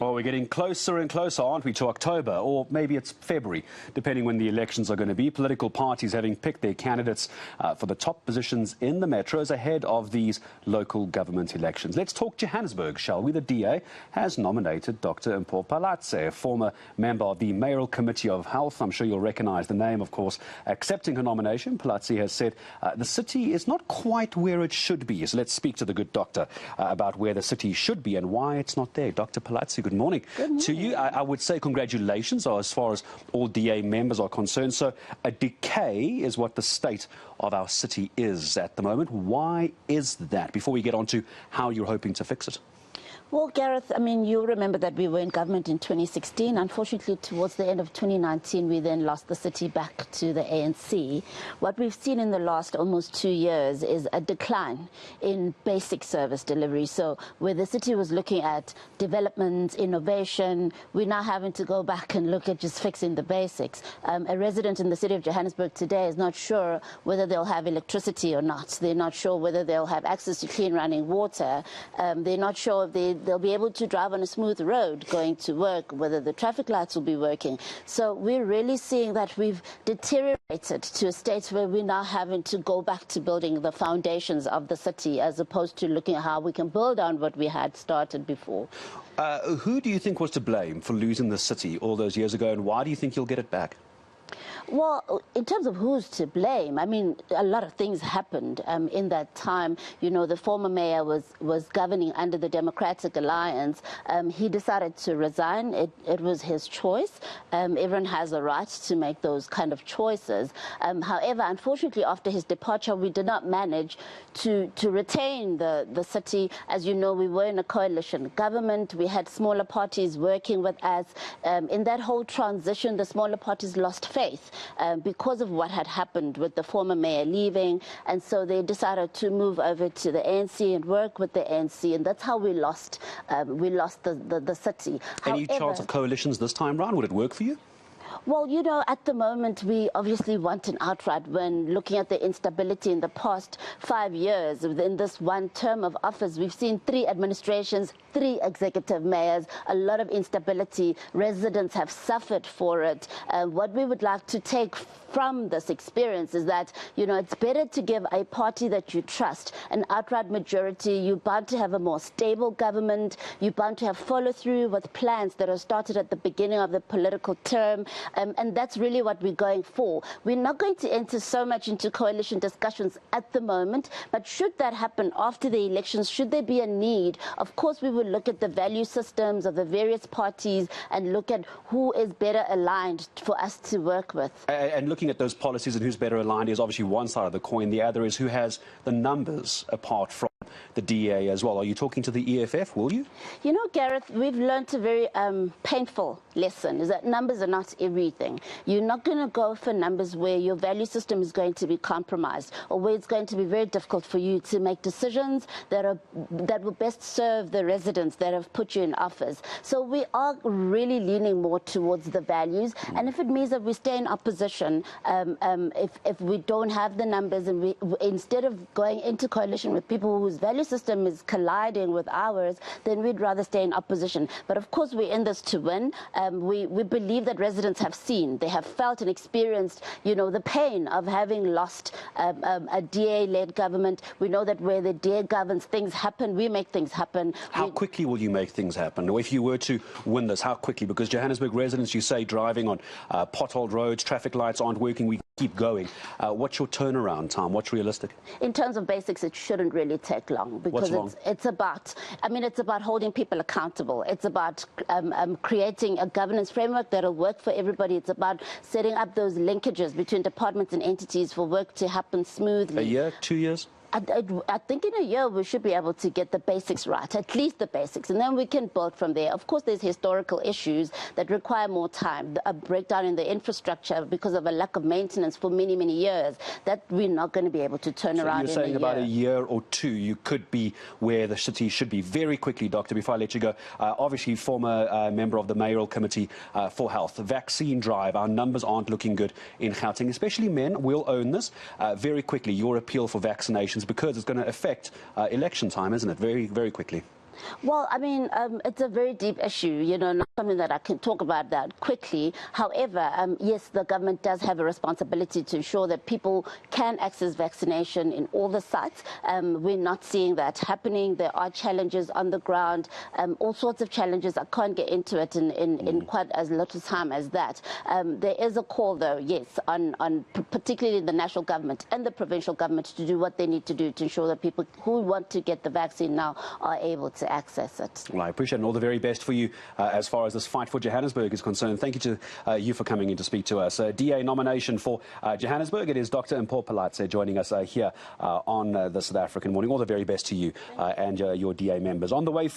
Well, we're getting closer and closer, aren't we, to October, or maybe it's February, depending when the elections are going to be. Political parties having picked their candidates for the top positions in the metros ahead of these local government elections. Let's talk Johannesburg, shall we? The DA has nominated Dr. Mpho Phalatse, a former member of the Mayoral Committee of Health. I'm sure you'll recognise the name, of course. Accepting her nomination, Phalatse has said the city is not quite where it should be. So let's speak to the good doctor about where the city should be and why it's not there. Dr. Phalatse, good morning. Good morning. To you. I would say congratulations as far as all DA members are concerned. So a decay is what the state of our city is at the moment. Why is that? Before we get on to how you're hoping to fix it. Well, Gareth, I mean, you remember that we were in government in 2016. Unfortunately, towards the end of 2019, we then lost the city back to the ANC. What we've seen in the last almost 2 years is a decline in basic service delivery. So where the city was looking at development, innovation, we're now having to go back and look at just fixing the basics. A resident in the city of Johannesburg today is not sure whether they'll have electricity or not. They're not sure whether they'll have access to clean running water. They're not sure if they'll be able to drive on a smooth road going to work, whether the traffic lights will be working. So we're really seeing that we've deteriorated to a state where we're now having to go back to building the foundations of the city as opposed to looking at how we can build on what we had started before. Who do you think was to blame for losing the city all those years ago, and why do you think you'll get it back? Well, in terms of who's to blame, I mean, a lot of things happened in that time. You know, the former mayor was governing under the Democratic Alliance. He decided to resign. It was his choice. Everyone has a right to make those kind of choices. However, unfortunately, after his departure, we did not manage to retain the city. As you know, we were in a coalition government. We had smaller parties working with us. In that whole transition, the smaller parties lost faith. Because of what had happened with the former mayor leaving, and so they decided to move over to the ANC and work with the ANC, and that's how we lost the city. Any chance of coalitions this time round? Would it work for you? Well, you know, at the moment, we obviously want an outright win. Looking at the instability in the past 5 years, within this one term of office, we've seen 3 administrations, 3 executive mayors, a lot of instability. Residents have suffered for it. What we would like to take from this experience is that, you know, it's better to give a party that you trust an outright majority. You're bound to have a more stable government. You're bound to have follow through with plans that are started at the beginning of the political term. And that's really what we're going for. We're not going to enter so much into coalition discussions at the moment, but should that happen after the elections, should there be a need, of course we will look at the value systems of the various parties and look at who is better aligned for us to work with. And looking at those policies and who's better aligned is obviously one side of the coin. The other is who has the numbers apart from the DA as well. Are you talking to the EFF, will you? You know, Gareth, we've learned a very painful lesson, is that numbers are not everything. You're not going to go for numbers where your value system is going to be compromised or where it's going to be very difficult for you to make decisions that will best serve the residents that have put you in office. So we are really leaning more towards the values, and if it means that we stay in opposition, if we don't have the numbers and we instead of going into coalition with people whose value system is colliding with ours, then we'd rather stay in opposition. But of course we're in this to win. We believe that residents have seen, they have felt and experienced, you know, the pain of having lost a DA-led government. We know that where the DA governs, things happen, we make things happen. How quickly will you make things happen? Or if you were to win this, how quickly? Because Johannesburg residents, you say, driving on potholed roads, traffic lights aren't working, we keep going. What's your turnaround time? What's realistic? In terms of basics, it shouldn't really take long, because it's about, I mean, it's about holding people accountable. It's about creating a governance framework that'll work for everybody. It's about setting up those linkages between departments and entities for work to happen smoothly. A year, 2 years? I think in a year we should be able to get the basics right, at least the basics, and then we can build from there. Of course, there's historical issues that require more time, a breakdown in the infrastructure because of a lack of maintenance for many, many years, that we're not going to be able to turn around in a year. You're saying about a year or 2, you could be where the city should be. Very quickly, Doctor, before I let you go, obviously former member of the Mayoral Committee for Health, vaccine drive, our numbers aren't looking good in Gauteng, especially men will own this. Very quickly, your appeal for vaccinations, because it's going to affect election time, isn't it? Very, very quickly. Well, I mean, it's a very deep issue, not something that I can talk about that quickly. However, yes, the government does have a responsibility to ensure that people can access vaccination in all the sites. We're not seeing that happening. There are challenges on the ground, all sorts of challenges. I can't get into it in quite as little time as that. There is a call, though, yes, on particularly the national government and the provincial government to do what they need to do to ensure that people who want to get the vaccine now are able to access it. Well, I appreciate it, and all the very best for you as far as this fight for Johannesburg is concerned. Thank you to you for coming in to speak to us. DA nomination for Johannesburg, it is Dr. Mpho Phalatse joining us here on the South African Morning. All the very best to you and your DA members. On the way